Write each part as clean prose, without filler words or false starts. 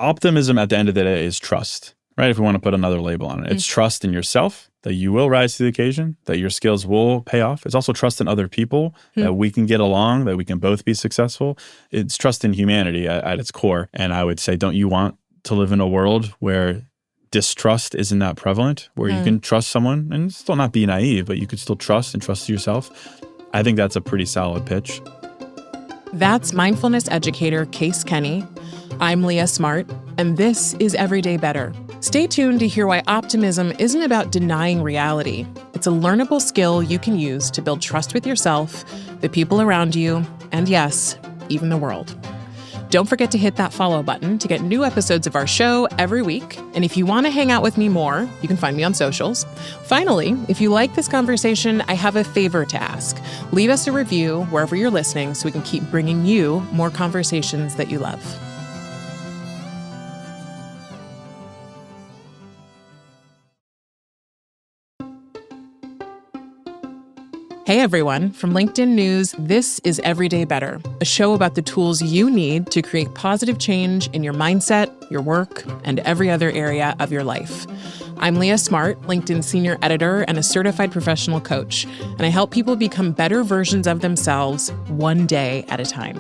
Optimism at the end of the day is trust, right? If we want to put another label on it, it's trust in yourself, that you will rise to the occasion, that your skills will pay off. It's also trust in other people, that we can get along, that we can both be successful. It's trust in humanity at its core. And I would say, don't you want to live in a world where distrust isn't that prevalent, where you can trust someone and still not be naive, but you could still trust and trust yourself? I think that's a pretty solid pitch. That's mindfulness educator Case Kenny. I'm Leah Smart, and this is Everyday Better. Stay tuned to hear why optimism isn't about denying reality. It's a learnable skill you can use to build trust with yourself, the people around you, and yes, even the world. Don't forget to hit that follow button to get new episodes of our show every week. And if you want to hang out with me more, you can find me on socials. Finally, if you like this conversation, I have a favor to ask. Leave us a review wherever you're listening so we can keep bringing you more conversations that you love. Hey everyone, from LinkedIn News, this is Everyday Better, a show about the tools you need to create positive change in your mindset, your work, and every other area of your life. I'm Leah Smart, LinkedIn senior editor and a certified professional coach, and I help people become better versions of themselves one day at a time.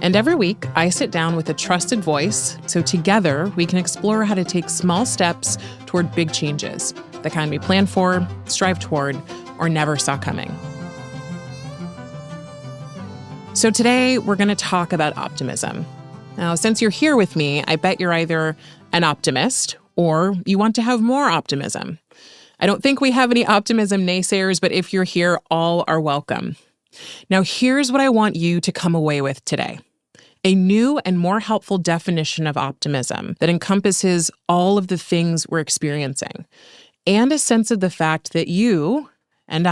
And every week, I sit down with a trusted voice, so together we can explore how to take small steps toward big changes, the kind we plan for, strive toward, or never saw coming. So today, we're going to talk about optimism. Now, since you're here with me, I bet you're either an optimist or you want to have more optimism. I don't think we have any optimism naysayers, but if you're here, all are welcome. Now, here's what I want you to come away with today. A new and more helpful definition of optimism that encompasses all of the things we're experiencing, and a sense of the fact that you and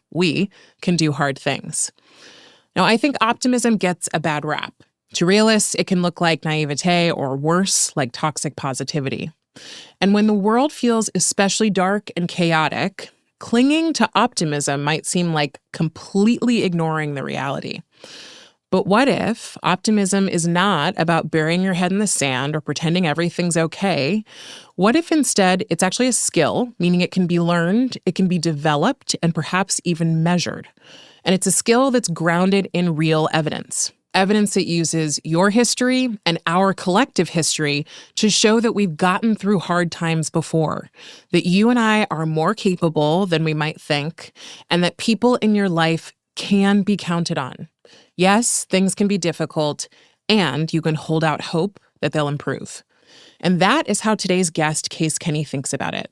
we can do hard things. Now, I think optimism gets a bad rap. To realists, it can look like naivety or worse, like toxic positivity. And when the world feels especially dark and chaotic, clinging to optimism might seem like completely ignoring the reality. But what if optimism is not about burying your head in the sand or pretending everything's okay? What if instead it's actually a skill, meaning it can be learned, it can be developed, and perhaps even measured? And it's a skill that's grounded in real evidence that uses your history and our collective history to show that we've gotten through hard times before, that you and I are more capable than we might think, and that people in your life can be counted on. Yes, things can be difficult, and you can hold out hope that they'll improve. And that is how today's guest, Case Kenny, thinks about it.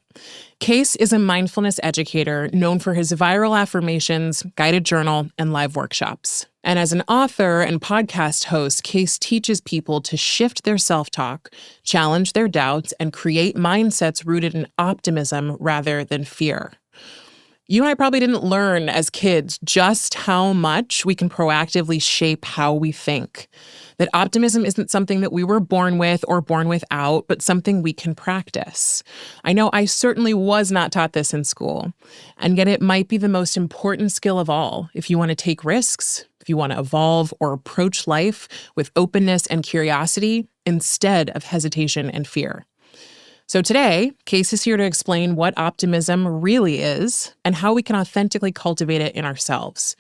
Case is a mindfulness educator known for his viral affirmations, guided journal, and live workshops. And as an author and podcast host, Case teaches people to shift their self-talk, challenge their doubts, and create mindsets rooted in optimism rather than fear. You and I probably didn't learn as kids just how much we can proactively shape how we think. That optimism isn't something that we were born with or born without, but something we can practice. I know I certainly was not taught this in school, and yet it might be the most important skill of all if you want to take risks, if you want to evolve or approach life with openness and curiosity instead of hesitation and fear. So today, Case is here to explain what optimism really is and how we can authentically cultivate it in ourselves.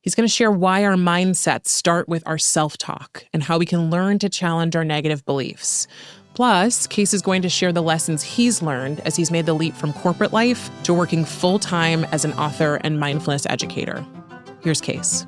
He's going to share why our mindsets start with our self-talk and how we can learn to challenge our negative beliefs. Plus, Case is going to share the lessons he's learned as he's made the leap from corporate life to working full-time as an author and mindfulness educator. Here's Case.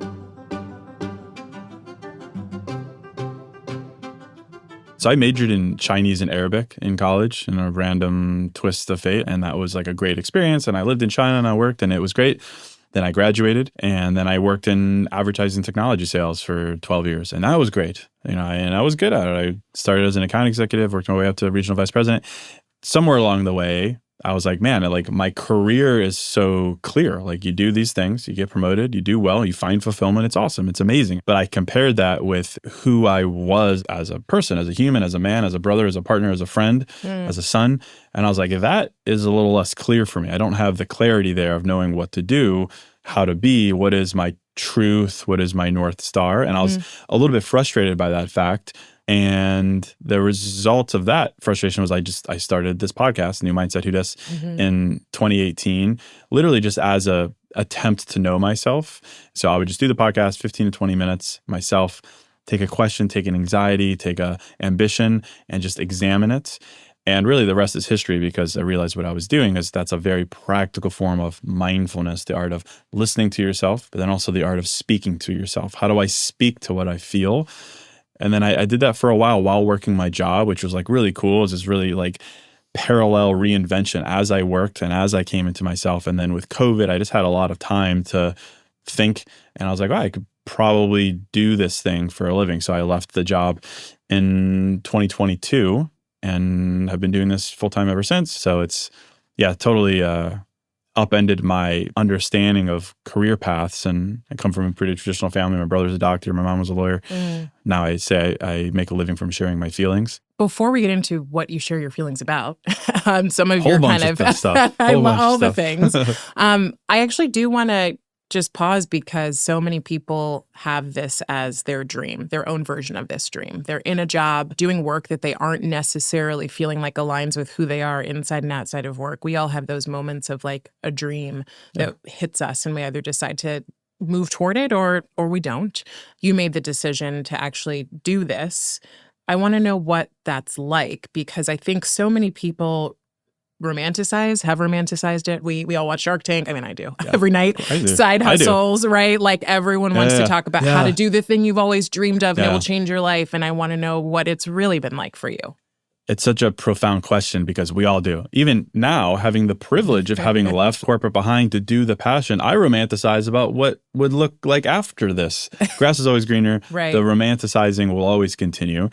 So I majored in Chinese and Arabic in college in a random twist of fate. And that was like a great experience. And I lived in China and I worked and it was great. Then I graduated and then I worked in advertising technology sales for 12 years. And that was great. And I was good at it. I started as an account executive, worked my way up to regional vice president. Somewhere along the way, I was like, man, my career is so clear. Like you do these things, you get promoted, you do well, you find fulfillment. It's awesome. It's amazing. But I compared that with who I was as a person, as a human, as a man, as a brother, as a partner, as a friend, as a son. And I was like, that is a little less clear for me. I don't have the clarity there of knowing what to do, how to be, what is my truth, what is my North Star. And I was a little bit frustrated by that fact And the result of that frustration was I started this podcast, New Mindset Who Dis, in 2018, literally just as a attempt to know myself. So I would just do the podcast, 15 to 20 minutes myself, take a question, take an anxiety, take a ambition, and just examine it. And really the rest is history, because I realized what I was doing is that's a very practical form of mindfulness, the art of listening to yourself, but then also the art of speaking to yourself. How do I speak to what I feel? And then I did that for a while working my job, which was like really cool. It was this really like parallel reinvention as I worked and as I came into myself. And then with COVID, I just had a lot of time to think. And I was like, I could probably do this thing for a living. So I left the job in 2022 and have been doing this full time ever since. So it's, totally upended my understanding of career paths. And I come from a pretty traditional family. My brother's a doctor. My mom was a lawyer. Now I say I make a living from sharing my feelings. Before we get into what you share your feelings about, some of Whole your bunch kind of stuff. I Whole love bunch all of the stuff. things. I actually do want to just pause, because so many people have this as their dream, their own version of this dream. They're in a job doing work that they aren't necessarily feeling like aligns with who they are inside and outside of work. We all have those moments of like a dream that hits us, and we either decide to move toward it or we don't. You made the decision to actually do this. I want to know what that's like, because I think so many people have romanticized it. We all watch Shark Tank. I mean, I do every night. I do. Side hustles, right? Like everyone wants to talk about how to do the thing you've always dreamed of, and it will change your life. And I want to know what it's really been like for you. It's such a profound question, because we all do. Even now, having the privilege of having left corporate behind to do the passion, I romanticize about what would look like after this. Grass is always greener. Right. The romanticizing will always continue.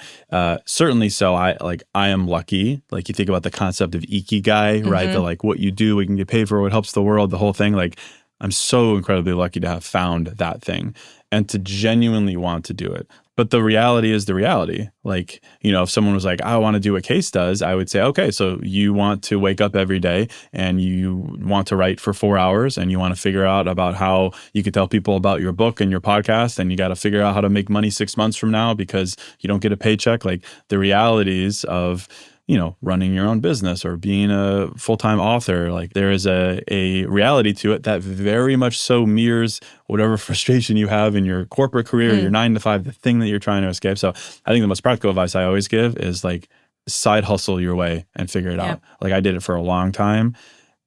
Certainly so. I am lucky. Like you think about the concept of ikigai, right? The like what you do, we can get paid for, what helps the world, the whole thing. Like I'm so incredibly lucky to have found that thing and to genuinely want to do it. But the reality is the reality. Like, if someone was like, I want to do what Case does, I would say, okay, so you want to wake up every day and you want to write for 4 hours and you want to figure out about how you could tell people about your book and your podcast, and you got to figure out how to make money 6 months from now because you don't get a paycheck. Like the realities of running your own business or being a full-time author, like there is a reality to it that very much so mirrors whatever frustration you have in your corporate career, your 9 to 5, the thing that you're trying to escape. So I think the most practical advice I always give is like side hustle your way and figure it out. Like I did it for a long time.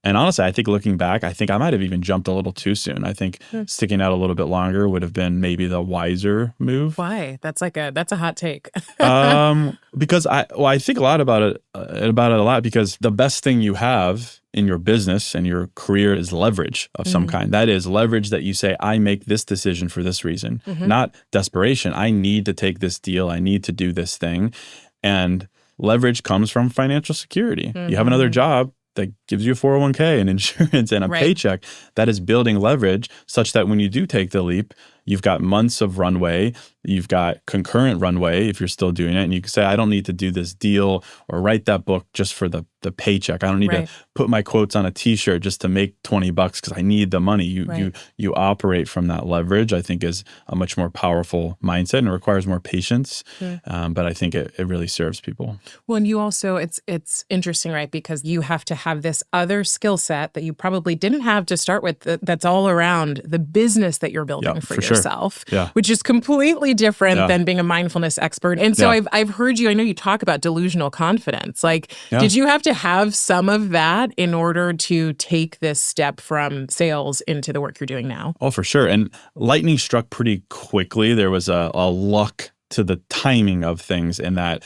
And honestly, I think looking back, I think I might have even jumped a little too soon. I think sticking out a little bit longer would have been maybe the wiser move. Why? That's a hot take. Because I think a lot about it a lot, because the best thing you have in your business and your career is leverage of some kind. That is leverage that you say, I make this decision for this reason, not desperation. I need to take this deal. I need to do this thing. And leverage comes from financial security. You have another job that gives you a 401k and insurance and a paycheck. That is building leverage such that when you do take the leap, you've got months of runway, you've got concurrent runway if you're still doing it. And you can say, I don't need to do this deal or write that book just for the paycheck. I don't need to put my quotes on a t-shirt just to make $20 because I need the money. You operate from that leverage, I think is a much more powerful mindset, and it requires more patience. But I think it really serves people. Well, and you also, it's interesting, right? Because you have to have this other skill set that you probably didn't have to start with, that's all around the business that you're building for yourself, which is completely different than being a mindfulness expert. And so I've heard you, I know you talk about delusional confidence. Like, did you have to have some of that in order to take this step from sales into the work you're doing now? Oh, for sure. And lightning struck pretty quickly. There was a luck to the timing of things in that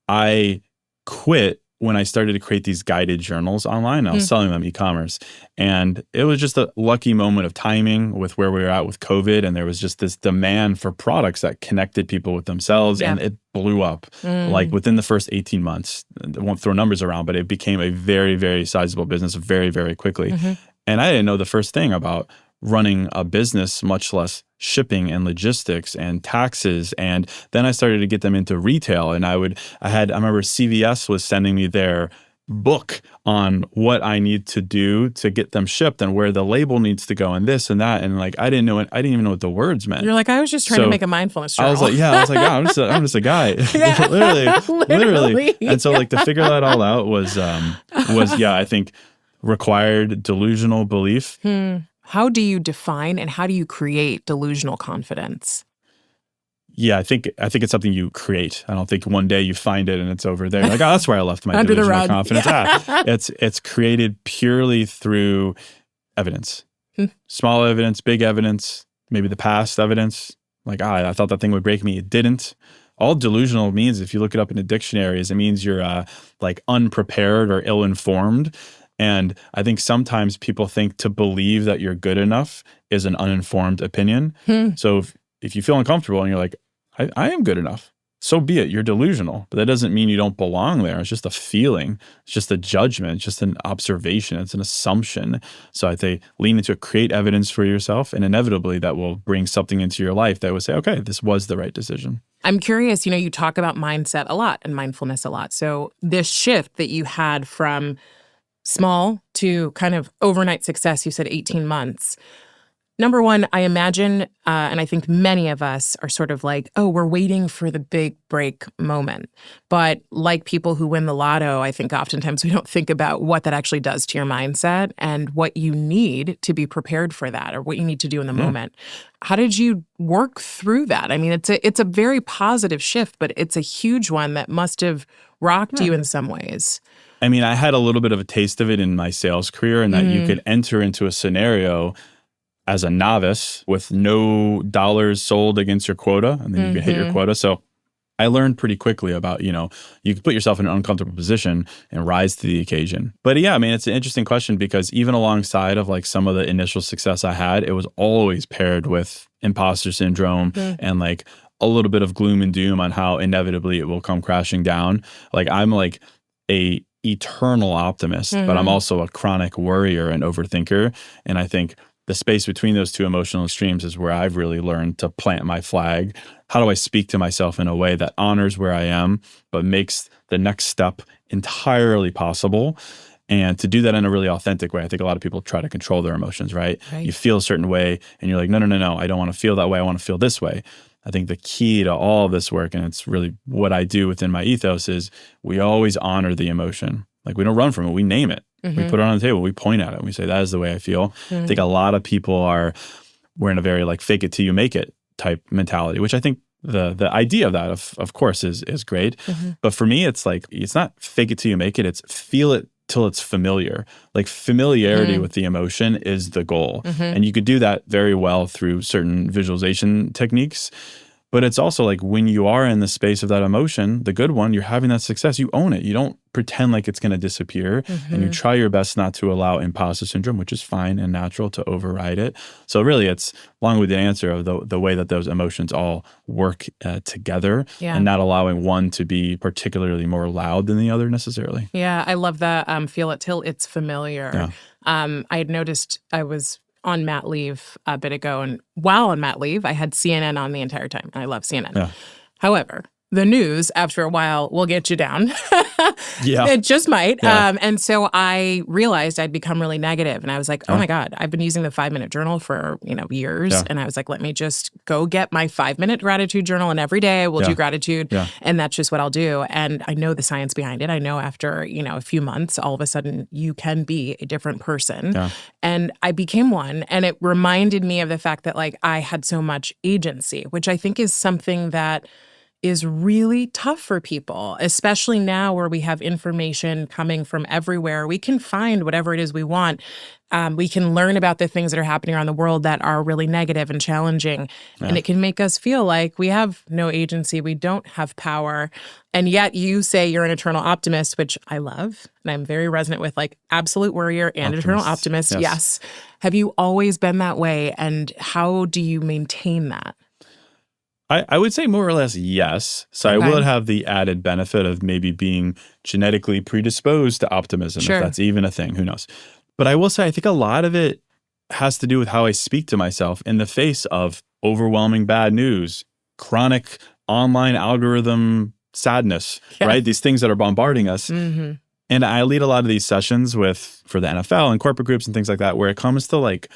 I quit when I started to create these guided journals online. I was selling them e-commerce. And it was just a lucky moment of timing with where we were at with COVID. And there was just this demand for products that connected people with themselves. And it blew up like within the first 18 months. I won't throw numbers around, but it became a very, very sizable business very, very quickly. And I didn't know the first thing about running a business, much less shipping and logistics and taxes. And then I started to get them into retail. And I remember CVS was sending me their book on what I need to do to get them shipped and where the label needs to go and this and that. And like, I didn't even know what the words meant. You're like, I was just trying to make a mindfulness journal. I was like, yeah, I'm just a guy. Yeah. literally. And so like to figure that all out was, I think required delusional belief. How do you define and how do you create delusional confidence? Yeah, I think it's something you create. I don't think one day you find it and it's over there. Like, oh, that's where I left my Under the delusional rug. confidence. Yeah. It's created purely through evidence. Small evidence, big evidence, maybe the past evidence. Like, I thought that thing would break me. It didn't. All delusional means, if you look it up in the dictionaries, it means you're like unprepared or ill-informed. And I think sometimes people think to believe that you're good enough is an uninformed opinion. So if you feel uncomfortable and you're like, I am good enough, so be it. You're delusional. But that doesn't mean you don't belong there. It's just a feeling. It's just a judgment. It's just an observation. It's an assumption. So I think lean into it, create evidence for yourself, and inevitably that will bring something into your life that would say, okay, this was the right decision. I'm curious, you talk about mindset a lot and mindfulness a lot. So this shift that you had from small to kind of overnight success, you said 18 months. Number one, I imagine, and I think many of us are sort of like, oh, we're waiting for the big break moment. But like people who win the lotto, I think oftentimes we don't think about what that actually does to your mindset and what you need to be prepared for that or what you need to do in the moment. How did you work through that? I mean, it's a very positive shift, but it's a huge one that must have rocked you in some ways. I mean, I had a little bit of a taste of it in my sales career, and that you could enter into a scenario as a novice with no dollars sold against your quota, and then you can hit your quota. So I learned pretty quickly about, you can put yourself in an uncomfortable position and rise to the occasion. But yeah, I mean, it's an interesting question because even alongside of like some of the initial success I had, it was always paired with imposter syndrome and like a little bit of gloom and doom on how inevitably it will come crashing down. Like I'm like a eternal optimist, but I'm also a chronic worrier and overthinker. And I think the space between those two emotional extremes is where I've really learned to plant my flag. How do I speak to myself in a way that honors where I am, but makes the next step entirely possible? And to do that in a really authentic way. I think a lot of people try to control their emotions, right? You feel a certain way and you're like, no, I don't want to feel that way. I want to feel this way. I think the key to all of this work, and it's really what I do within my ethos, is we always honor the emotion. Like we don't run from it, we name it. We put it on the table, we point at it, and we say, that is the way I feel. I think a lot of people we're in a very like fake it till you make it type mentality, which I think the idea of that, of course, is great. But for me, it's like, it's not fake it till you make it, it's feel it till it's familiar. Like familiarity with the emotion is the goal. And you could do that very well through certain visualization techniques. But it's also like when you are in the space of that emotion, the good one, you're having that success, you own it. You don't pretend like it's going to disappear. And you try your best not to allow imposter syndrome, which is fine and natural, to override it. So really it's long-winded answer of the way that those emotions all work together and not allowing one to be particularly more loud than the other necessarily. Yeah, I love that. Feel it till it's familiar. I had noticed I was on mat leave a bit ago, and while on mat leave, I had CNN on the entire time. I love CNN. However, the news, after a while, will get you down. It just might. And so I realized I'd become really negative. And I was like, oh my God, I've been using the 5-minute journal for, years. And I was like, let me just go get my 5-minute gratitude journal. And every day I will do gratitude. And that's just what I'll do. And I know the science behind it. I know after, a few months, all of a sudden you can be a different person. And I became one. And it reminded me of the fact that like I had so much agency, which I think is something that is really tough for people, especially now where we have information coming from everywhere. We can find whatever it is we want. We can learn about the things that are happening around the world that are really negative and challenging. And it can make us feel like we have no agency, we don't have power. And yet you say you're an eternal optimist, which I love. And I'm very resonant with, like, absolute worrier and eternal optimist. Yes. Have you always been that way? And how do you maintain that? I would say more or less yes. So I would have the added benefit of maybe being genetically predisposed to optimism, if that's even a thing. Who knows? But I will say I think a lot of it has to do with how I speak to myself in the face of overwhelming bad news, chronic online algorithm sadness, right? These things that are bombarding us. And And I lead a lot of these sessions for the NFL and corporate groups and things like that, where it comes to like,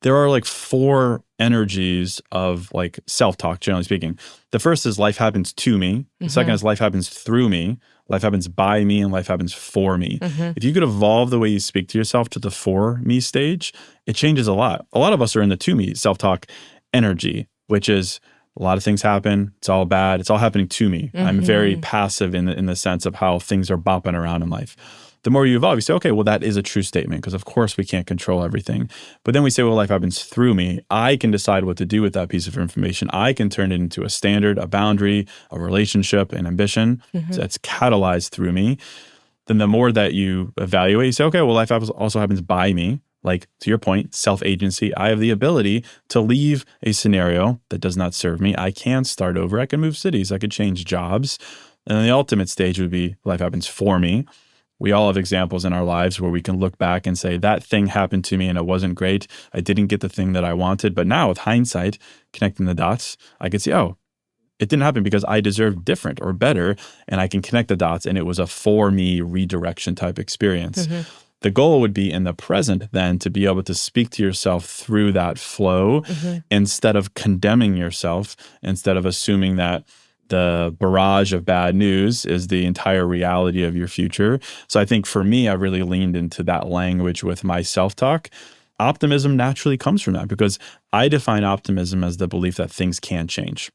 there are like 4 energies of like self-talk, generally speaking. The first is life happens to me. The second is life happens through me. Life happens by me, and life happens for me. If you could evolve the way you speak to yourself to the for me stage, it changes a lot. A lot of us are in the to me self-talk energy, which is a lot of things happen. It's all bad. It's all happening to me. I'm very passive in the sense of how things are bopping around in life. The more you evolve, you say, okay, well, that is a true statement because, of course, we can't control everything. But then we say, well, life happens through me. I can decide what to do with that piece of information. I can turn it into a standard, a boundary, a relationship, an ambition that's catalyzed through me. Then the more that you evaluate, you say, okay, well, life also happens by me. Like, to your point, self-agency. I have the ability to leave a scenario that does not serve me. I can start over. I can move cities. I could change jobs. And then the ultimate stage would be life happens for me. We all have examples in our lives where we can look back and say, that thing happened to me and it wasn't great. I didn't get the thing that I wanted. But now with hindsight, connecting the dots, I could see, oh, it didn't happen because I deserved different or better. And I can connect the dots. And it was a for me redirection type experience. The goal would be in the present then to be able to speak to yourself through that flow instead of condemning yourself, instead of assuming that the barrage of bad news is the entire reality of your future. So I think for me, I really leaned into that language with my self-talk. Optimism naturally comes from that because I define optimism as the belief that things can change.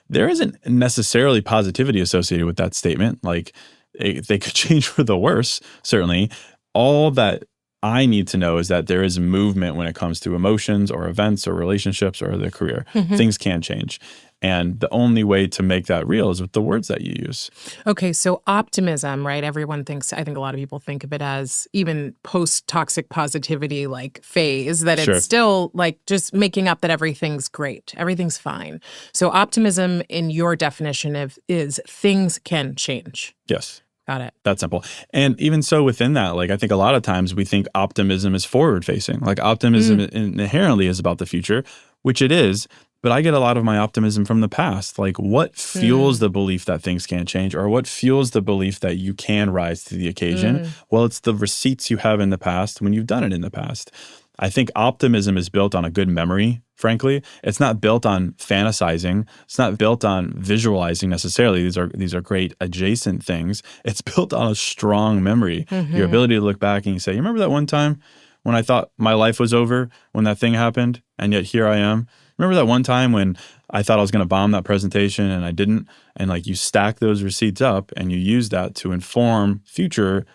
There isn't necessarily positivity associated with that statement. Like they could change for the worse, certainly. All that I need to know is that there is movement when it comes to emotions or events or relationships or the career. Things can change. And the only way to make that real is with the words that you use. Okay, so optimism, right? Everyone thinks, I think a lot of people think of it as even post-toxic positivity like phase, that it's still like just making up that everything's great, everything's fine. So optimism in your definition is things can change. Yes. Got it. That's simple. And even so within that, like I think a lot of times we think optimism is forward facing. Like optimism inherently is about the future, which it is. But I get a lot of my optimism from the past. Like what fuels the belief that things can't change or what fuels the belief that you can rise to the occasion? Well, it's the receipts you have in the past when you've done it in the past. I think optimism is built on a good memory, frankly. It's not built on fantasizing. It's not built on visualizing necessarily. These are great adjacent things. It's built on a strong memory. Your ability to look back and you say, you remember that one time when I thought my life was over when that thing happened and yet here I am? Remember that one time when I thought I was going to bomb that presentation and I didn't? And like you stack those receipts up and you use that to inform future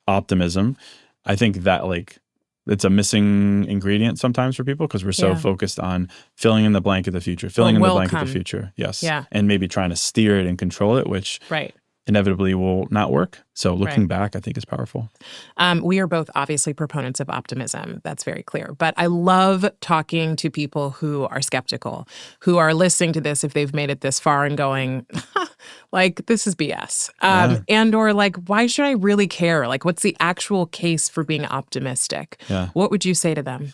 optimism. I think that like it's a missing ingredient sometimes for people because we're so focused on filling in the blank of the future, filling in the blank of the future. Yes. Yeah. And maybe trying to steer it and control it, which inevitably will not work. So looking back, I think is powerful. We are both obviously proponents of optimism. That's very clear. But I love talking to people who are skeptical, who are listening to this if they've made it this far and going, like, this is BS. And or like, why should I really care? Like, what's the actual case for being optimistic? What would you say to them?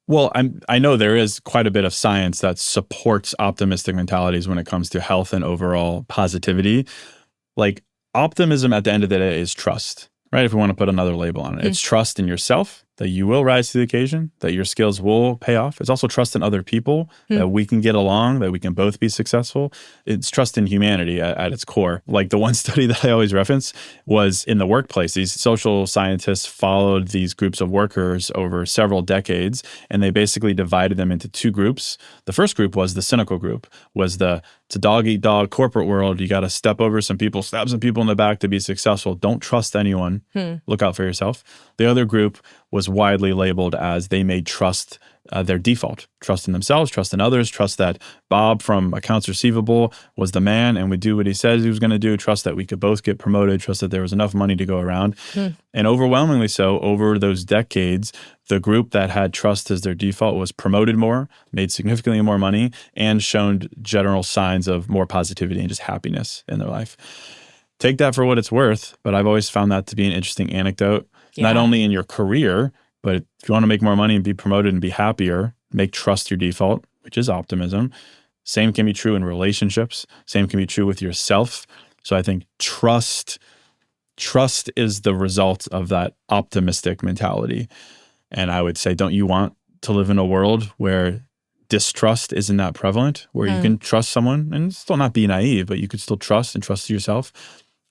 Well, I know there is quite a bit of science that supports optimistic mentalities when it comes to health and overall positivity. Like optimism at the end of the day is trust, right? If we want to put another label on it, it's trust in yourself that you will rise to the occasion, that your skills will pay off. It's also trust in other people, that we can get along, that we can both be successful. It's trust in humanity at its core. Like the one study that I always reference was in the workplace. These social scientists followed these groups of workers over several decades, and they basically divided them into 2 groups. The first group was the cynical group, was it's a dog-eat-dog corporate world. You got to step over some people, stab some people in the back to be successful. Don't trust anyone. Look out for yourself. The other group was widely labeled as they made trust their default. Trust in themselves, trust in others, trust that Bob from accounts receivable was the man and would do what he said he was going to do, trust that we could both get promoted, trust that there was enough money to go around. And overwhelmingly so, over those decades, the group that had trust as their default was promoted more, made significantly more money, and shown general signs of more positivity and just happiness in their life. Take that for what it's worth, but I've always found that to be an interesting anecdote. Not only in your career, but if you want to make more money and be promoted and be happier, make trust your default, which is optimism. Same can be true in relationships. Same can be true with yourself. So I think trust trust is the result of that optimistic mentality. And I would say, don't you want to live in a world where distrust isn't that prevalent, where you can trust someone and still not be naive, but you could still trust and trust yourself?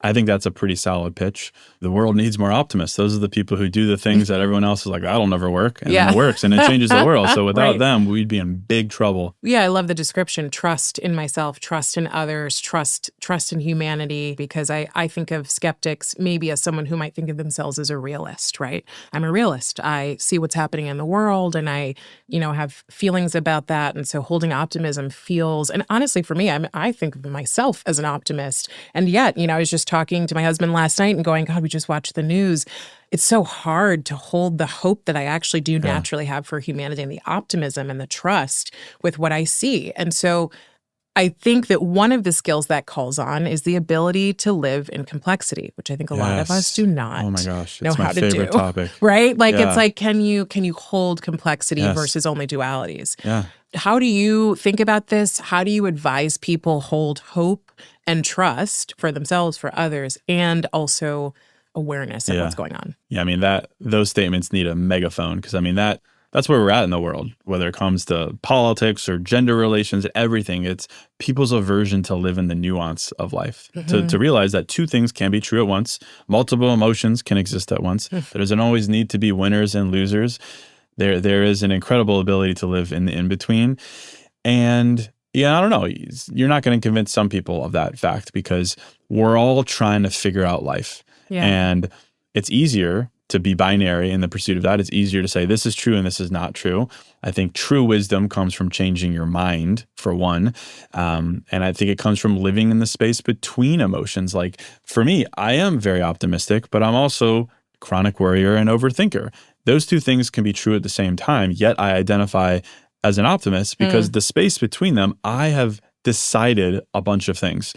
I think that's a pretty solid pitch. The world needs more optimists. Those are the people who do the things that everyone else is like, that'll never work. And then it works and it changes the world. So without them, we'd be in big trouble. Yeah, I love the description. Trust in myself, trust in others, trust in humanity, because I think of skeptics maybe as someone who might think of themselves as a realist, right? I'm a realist. I see what's happening in the world and I, have feelings about that. And so holding optimism feels, and honestly for me, I think of myself as an optimist. And yet, I was just talking to my husband last night and going, God, we just watched the news. It's so hard to hold the hope that I actually do naturally have for humanity and the optimism and the trust with what I see. And so I think that one of the skills that calls on is the ability to live in complexity, which I think a lot of us do not oh my gosh, know it's how my to favorite do. topic. Right? Like it's like, can you hold complexity Yes. versus only dualities? Yeah. How do you think about this? How do you advise people hold hope and trust for themselves, for others, and also awareness of what's going on? Yeah, I mean, those statements need a megaphone because, I mean, that's where we're at in the world, whether it comes to politics or gender relations, everything. It's people's aversion to live in the nuance of life, to realize that two things can be true at once. Multiple emotions can exist at once. There doesn't always need to be winners and losers. There is an incredible ability to live in the in-between. And I don't know, you're not going to convince some people of that fact because we're all trying to figure out life. Yeah. And it's easier to be binary in the pursuit of that. It's easier to say this is true and this is not true. I think true wisdom comes from changing your mind, for one. And I think it comes from living in the space between emotions. Like for me, I am very optimistic, but I'm also chronic worrier and overthinker. Those two things can be true at the same time, yet I identify as an optimist because the space between them, I have decided a bunch of things.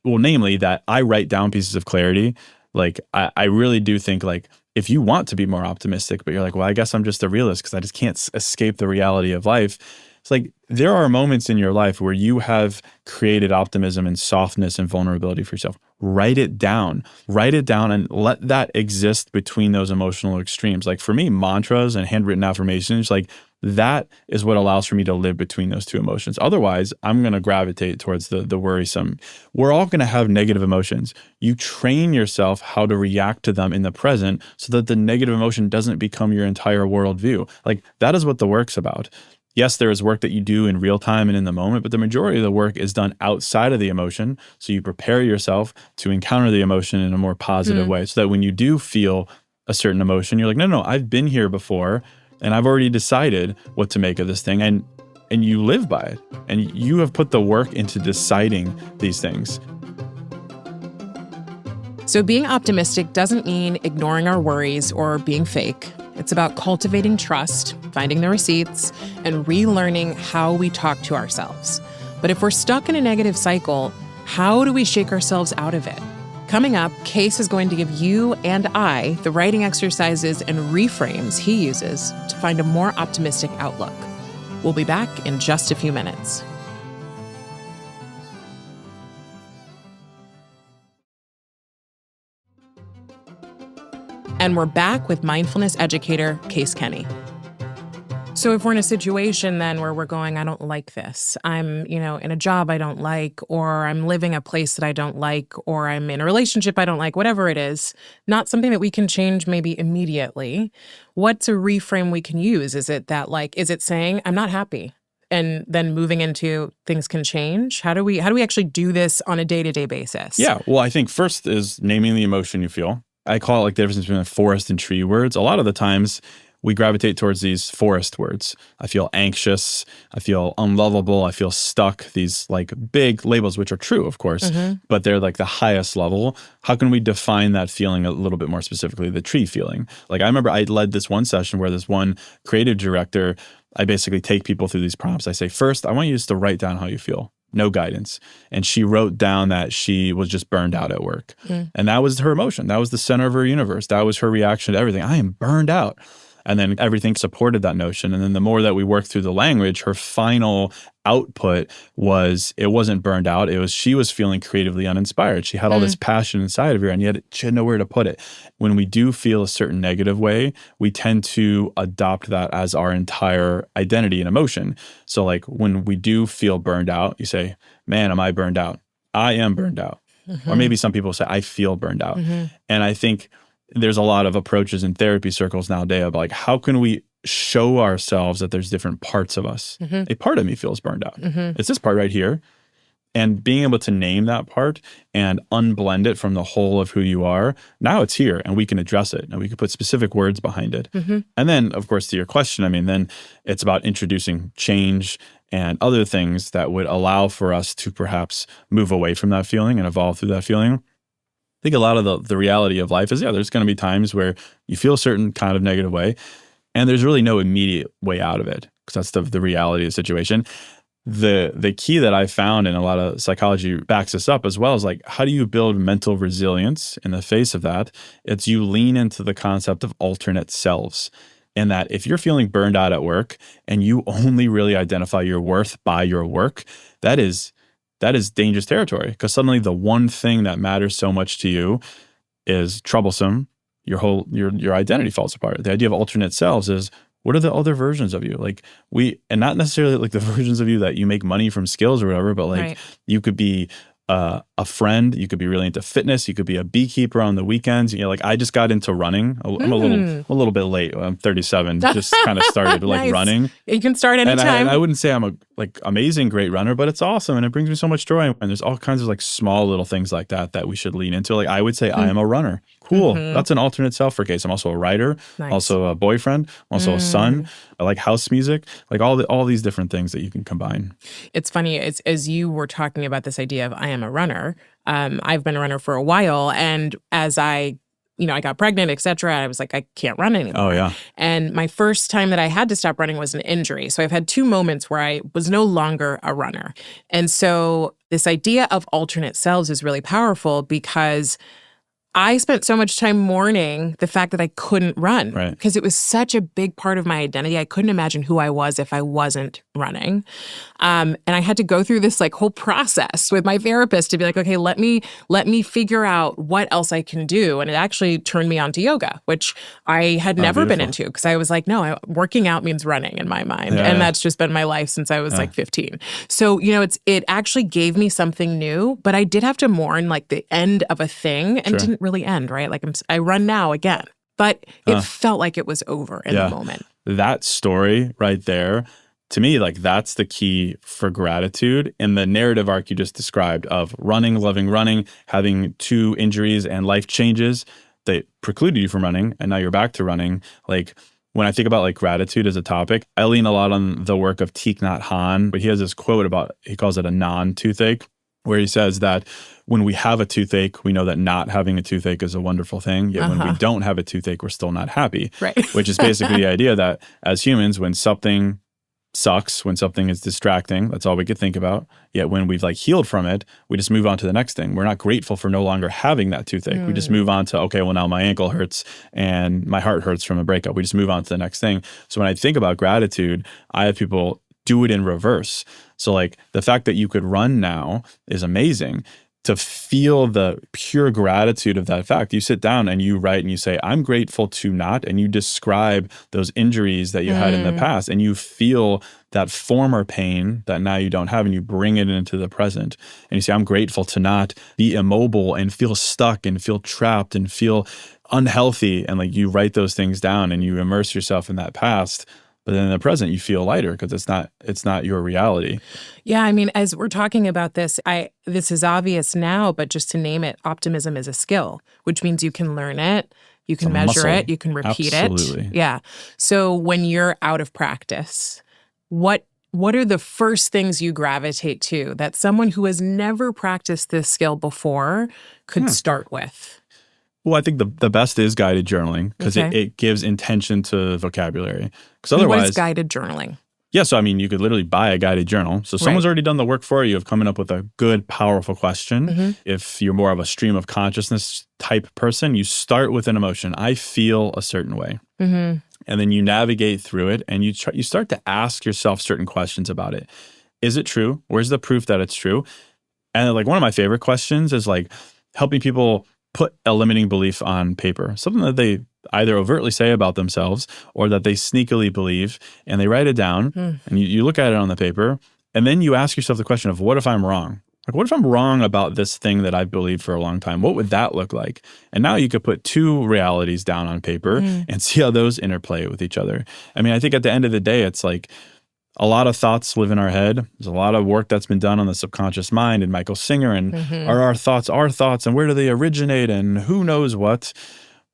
Well, namely that I write down pieces of clarity. Like I really do think like if you want to be more optimistic, but you're like, well, I guess I'm just a realist because I just can't escape the reality of life. It's like there are moments in your life where you have created optimism and softness and vulnerability for yourself. Write it down and let that exist between those emotional extremes. Like for me, mantras and handwritten affirmations, like that is what allows for me to live between those two emotions. Otherwise, I'm going to gravitate towards the worrisome. We're all going to have negative emotions. You train yourself how to react to them in the present so that the negative emotion doesn't become your entire worldview. Like that is what the work's about. Yes, there is work that you do in real time and in the moment, but the majority of the work is done outside of the emotion. So you prepare yourself to encounter the emotion in a more positive way so that when you do feel a certain emotion, you're like, no, I've been here before and I've already decided what to make of this thing. And you live by it. And you have put the work into deciding these things. So being optimistic doesn't mean ignoring our worries or being fake. It's about cultivating trust, finding the receipts, and relearning how we talk to ourselves. But if we're stuck in a negative cycle, how do we shake ourselves out of it? Coming up, Case is going to give you and I the writing exercises and reframes he uses to find a more optimistic outlook. We'll be back in just a few minutes. And we're back with mindfulness educator Case Kenny. So if we're in a situation then where we're going, I don't like this. I'm, in a job I don't like, or I'm living a place that I don't like, or I'm in a relationship I don't like, whatever it is, not something that we can change maybe immediately. What's a reframe we can use? Is it that is it saying I'm not happy? And then moving into things can change? How do we actually do this on a day-to-day basis? Yeah, well, I think first is naming the emotion you feel. I call it like the difference between forest and tree words. A lot of the times we gravitate towards these forest words. I feel anxious. I feel unlovable. I feel stuck. These like big labels, which are true, of course, but they're like the highest level. How can we define that feeling a little bit more specifically, the tree feeling? Like I remember I led this one session where this one creative director, I basically take people through these prompts. I say, first, I want you just to write down how you feel. No guidance. And she wrote down that she was just burned out at work. And that was her emotion. That was the center of her universe. That was her reaction to everything. I am burned out. And then everything supported that notion. And then the more that we worked through the language, her final output was, it wasn't burned out. It was, she was feeling creatively uninspired. She had all this passion inside of her, and yet she had nowhere to put it. When we do feel a certain negative way, we tend to adopt that as our entire identity and emotion. So like when we do feel burned out, you say, man, am I burned out? I am burned out. Or maybe some people say, I feel burned out. And I think there's a lot of approaches in therapy circles nowadays of like, how can we show ourselves that there's different parts of us? A part of me feels burned out. It's this part right here. And being able to name that part and unblend it from the whole of who you are, now it's here and we can address it and we can put specific words behind it. And then, of course, to your question, I mean, then it's about introducing change and other things that would allow for us to perhaps move away from that feeling and evolve through that feeling. I think a lot of the reality of life is, there's going to be times where you feel a certain kind of negative way and there's really no immediate way out of it because that's the reality of the situation. The key that I found, and a lot of psychology backs this up as well, is like, how do you build mental resilience in the face of that? It's you lean into the concept of alternate selves. And that if you're feeling burned out at work and you only really identify your worth by your work, that is dangerous territory, because suddenly the one thing that matters so much to you is troublesome. Your identity falls apart. The idea of alternate selves is, what are the other versions of you? Like and not necessarily like the versions of you that you make money from skills or whatever, but like you could be a friend, you could be really into fitness, you could be a beekeeper on the weekends. Like I just got into running. I'm a little bit late. I'm 37, just kind of started like running. You can start anytime. And I wouldn't say I'm a like amazing great runner, but it's awesome and it brings me so much joy. And there's all kinds of like small little things like that we should lean into. Like I would say I am a runner. Cool. That's an alternate self for case. I'm also a writer, also a boyfriend, also a son. I like house music, like all these different things that you can combine. It's funny, as you were talking about this idea of I am a runner, I've been a runner for a while. And as I got pregnant, et cetera, I was like, I can't run anymore. Oh, yeah. And my first time that I had to stop running was an injury. So I've had 2 moments where I was no longer a runner. And so this idea of alternate selves is really powerful because I spent so much time mourning the fact that I couldn't run because it was such a big part of my identity. I couldn't imagine who I was if I wasn't running. And I had to go through this like whole process with my therapist to be like, okay, let me figure out what else I can do. And it actually turned me on to yoga, which I had never been into because I was like, no, working out means running in my mind. That's just been my life since I was like 15. So, it actually gave me something new, but I did have to mourn like the end of a thing and didn't really end, right? Like I run now again, but it felt like it was over in the moment. That story right there, to me, like that's the key for gratitude in the narrative arc you just described of running, loving running, having 2 injuries and life changes that precluded you from running, and now you're back to running. Like when I think about like gratitude as a topic, I lean a lot on the work of Thich Nhat Hanh, but he has this quote about, he calls it a non-toothache, where he says that when we have a toothache, we know that not having a toothache is a wonderful thing. Yet when we don't have a toothache, we're still not happy. Right. Which is basically the idea that as humans, when something sucks, when something is distracting, that's all we could think about. Yet when we've like healed from it, we just move on to the next thing. We're not grateful for no longer having that toothache. We just move on to, okay, well now my ankle hurts and my heart hurts from a breakup. We just move on to the next thing. So when I think about gratitude, I have people do it in reverse. So like the fact that you could run now is amazing. To feel the pure gratitude of that fact, you sit down and you write and you say, I'm grateful to not, and you describe those injuries that you had in the past and you feel that former pain that now you don't have and you bring it into the present. And you say, I'm grateful to not be immobile and feel stuck and feel trapped and feel unhealthy. And like you write those things down and you immerse yourself in that past. But then in the present, you feel lighter because it's not your reality. Yeah, I mean, as we're talking about this, this is obvious now, but just to name it, optimism is a skill, which means you can learn it, you can measure it, you can repeat it. Yeah. So when you're out of practice, what are the first things you gravitate to that someone who has never practiced this skill before could start with? Well, I think the best is guided journaling because it gives intention to vocabulary. Because otherwise, what is guided journaling? Yeah, so I mean, you could literally buy a guided journal. So someone's already done the work for you of coming up with a good, powerful question. If you're more of a stream of consciousness type person, you start with an emotion. I feel a certain way. and then you navigate through it, and you start to ask yourself certain questions about it. Is it true? Where's the proof that it's true? And like one of my favorite questions is like helping people put a limiting belief on paper, something that they either overtly say about themselves or that they sneakily believe, and they write it down and you look at it on the paper, and then you ask yourself the question of, what if I'm wrong? Like, what if I'm wrong about this thing that I've believed for a long time? What would that look like? And now you could put two realities down on paper and see how those interplay with each other. I mean, I think at the end of the day, it's like a lot of thoughts live in our head. There's a lot of work that's been done on the subconscious mind and Michael Singer and are our thoughts and where do they originate and who knows what?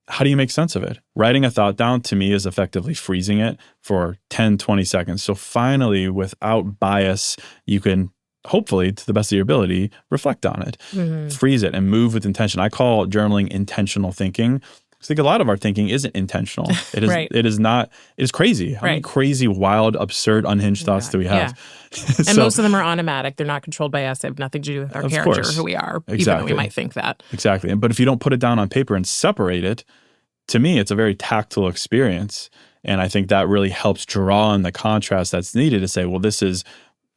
How do you make sense of it? Writing a thought down to me is effectively freezing it for 10, 20 seconds. So finally, without bias, you can hopefully, to the best of your ability, reflect on it, freeze it, and move with intention. I call journaling intentional thinking. I think a lot of our thinking isn't intentional. It is. It is not. It is crazy. How many crazy, wild, absurd, unhinged thoughts do we have? Yeah. And most of them are automatic. They're not controlled by us. They have nothing to do with our character or who we are, even though we might think that. Exactly. But if you don't put it down on paper and separate it, to me, it's a very tactile experience. And I think that really helps draw on the contrast that's needed to say, well, this is,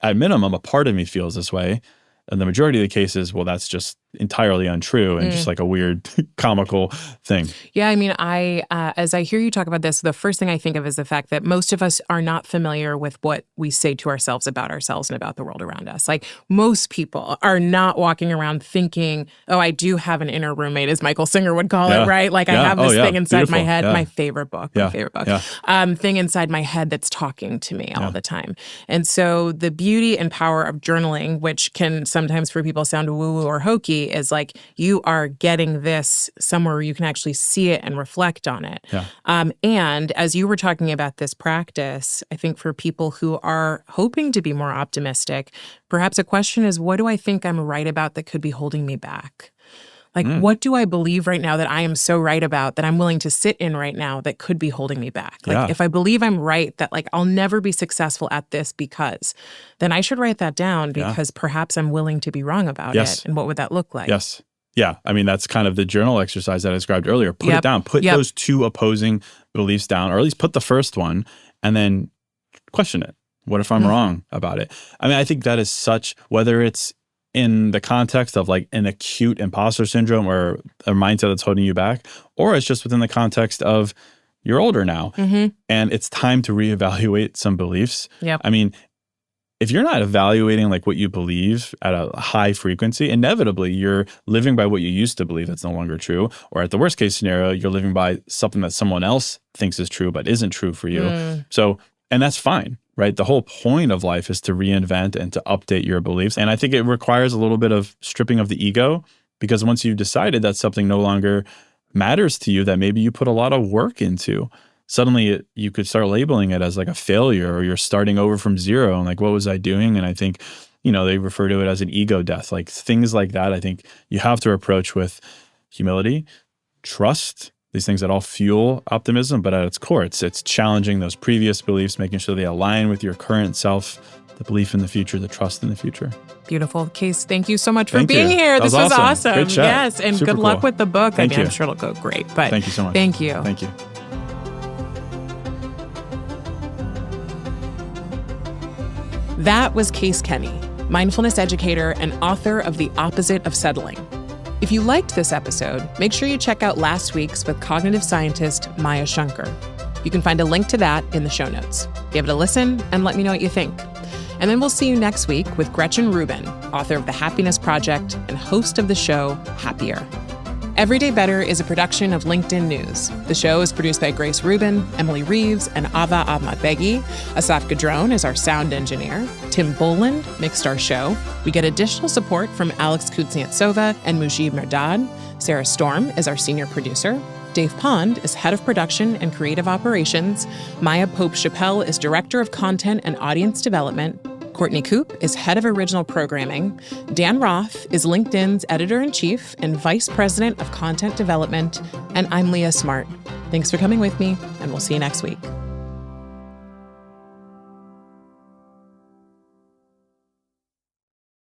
at minimum, a part of me feels this way. And the majority of the cases, well, that's just entirely untrue and just like a weird comical thing. Yeah, I mean, as I hear you talk about this, the first thing I think of is the fact that most of us are not familiar with what we say to ourselves about ourselves and about the world around us. Like most people are not walking around thinking, oh, I do have an inner roommate, as Michael Singer would call it, right? Like I have this thing inside my head, my favorite book, thing inside my head that's talking to me all the time. And so the beauty and power of journaling, which can sometimes for people sound woo-woo or hokey, is like you are getting this somewhere where you can actually see it and reflect on it. And as you were talking about this practice, I think for people who are hoping to be more optimistic, perhaps a question is, what do I think I'm right about that could be holding me back? Like, what do I believe right now that I am so right about that I'm willing to sit in right now that could be holding me back? Like, if I believe I'm right that like I'll never be successful at this because, then I should write that down because perhaps I'm willing to be wrong about it. And what would that look like? Yeah. I mean, that's kind of the journal exercise that I described earlier. Put it down. Put those two opposing beliefs down, or at least put the first one, and then question it. What if I'm wrong about it? I mean, I think that is such, whether it's in the context of like an acute imposter syndrome or a mindset that's holding you back, or it's just within the context of you're older now and it's time to reevaluate some beliefs. I mean, if you're not evaluating like what you believe at a high frequency, inevitably you're living by what you used to believe that's no longer true. Or at the worst case scenario, you're living by something that someone else thinks is true but isn't true for you. So, and that's fine. Right? The whole point of life is to reinvent and to update your beliefs. And I think it requires a little bit of stripping of the ego, because once you've decided that something no longer matters to you, that maybe you put a lot of work into, suddenly you could start labeling it as like a failure, or you're starting over from zero. And like, what was I doing? And I think, they refer to it as an ego death. Like things like that, I think you have to approach with humility, trust, these things that all fuel optimism, but at its core, it's challenging those previous beliefs, making sure they align with your current self, the belief in the future, the trust in the future. Beautiful. Case, thank you so much for being here. This was awesome. Great chat. Yes, and Super good luck with the book. Thank you. I'm sure it'll go great. But thank you so much. Thank you. Thank you. That was Case Kenny, mindfulness educator and author of The Opposite of Settling. If you liked this episode, make sure you check out last week's with cognitive scientist Maya Shankar. You can find a link to that in the show notes. Give it a listen and let me know what you think. And then we'll see you next week with Gretchen Rubin, author of The Happiness Project and host of the show Happier. Everyday Better is a production of LinkedIn News. The show is produced by Grace Rubin, Emily Reeves, and Ava Ahmadbegi. Asaf Gadron is our sound engineer. Tim Boland mixed our show. We get additional support from Alex Kuznetsova and Mujib Merdad. Sarah Storm is our senior producer. Dave Pond is head of production and creative operations. Maya Pope-Chappelle is director of content and audience development. Courtney Koop is head of original programming. Dan Roth is LinkedIn's editor-in-chief and vice president of content development. And I'm Leah Smart. Thanks for coming with me, and we'll see you next week.